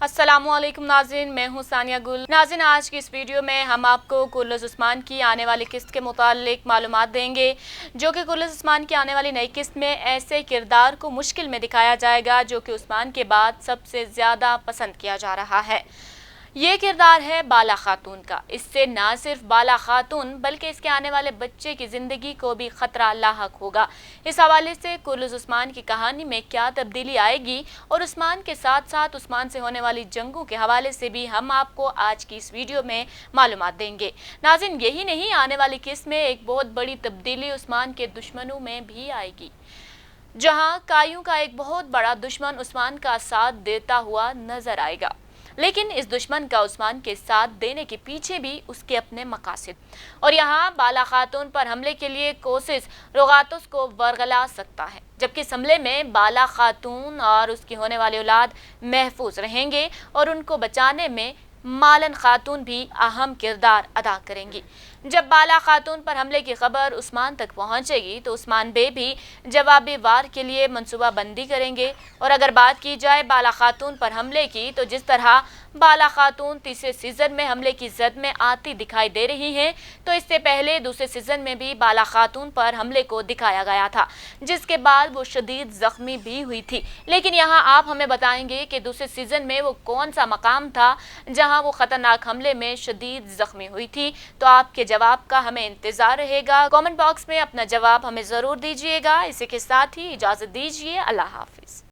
अस्सलामु अलैकुम नाज़रीन, मैं हूँ सानिया गुल। नाज़रीन, आज की इस वीडियो में हम आपको कुरुलुस उस्मान की आने वाली किस्त के मुतालिक मालूमात देंगे, जो कि कुरुलुस उस्मान की आने वाली नई किस्त में ऐसे किरदार को मुश्किल में दिखाया जाएगा जो कि उस्मान के बाद सबसे ज़्यादा पसंद किया जा रहा है। ये किरदार है बाला खातून का। इससे ना सिर्फ बाला खातून बल्कि इसके आने वाले बच्चे की ज़िंदगी को भी ख़तरा लाहक होगा। इस हवाले से कुरुलुस उस्मान की कहानी में क्या तब्दीली आएगी और उस्मान के साथ साथ उस्मान से होने वाली जंगों के हवाले से भी हम आपको आज की इस वीडियो में मालूमात देंगे। नाज़रीन, यही नहीं, आने वाली किस्त में एक बहुत बड़ी तब्दीली उस्मान के दुश्मनों में भी आएगी, जहाँ कायों का एक बहुत बड़ा दुश्मन उस्मान का साथ देता हुआ नजर आएगा। लेकिन इस दुश्मन का उस्मान के साथ देने के पीछे भी उसके अपने मकासद, और यहाँ बाला खातून पर हमले के लिए कोशिश रुगातुस को वरगला सकता है, जबकि इस हमले में बाला खातून और उसकी होने वाली औलाद महफूज रहेंगे और उनको बचाने में मालन खातून भी अहम किरदार अदा करेंगी। जब बाला खातून पर हमले की खबर उस्मान तक पहुंचेगी तो उस्मान बे भी जवाबी वार के लिए मंसूबा बंदी करेंगे। और अगर बात की जाए बाला खातून पर हमले की, तो जिस तरह बाला खातून तीसरे सीजन में हमले की जद में आती दिखाई दे रही है, तो इससे पहले दूसरे सीजन में भी बाला खातून पर हमले को दिखाया गया था, जिसके बाद वो शदीद जख्मी भी हुई थी। लेकिन यहाँ आप हमें बताएंगे कि दूसरे सीजन में वो कौन सा मकाम था जहाँ वो खतरनाक हमले में शदीद जख्मी हुई थी। तो आपके जवाब का हमें इंतजार रहेगा। कमेंट बॉक्स में अपना जवाब हमें जरूर दीजिएगा। इसी के साथ ही इजाजत दीजिए। अल्लाह हाफिज।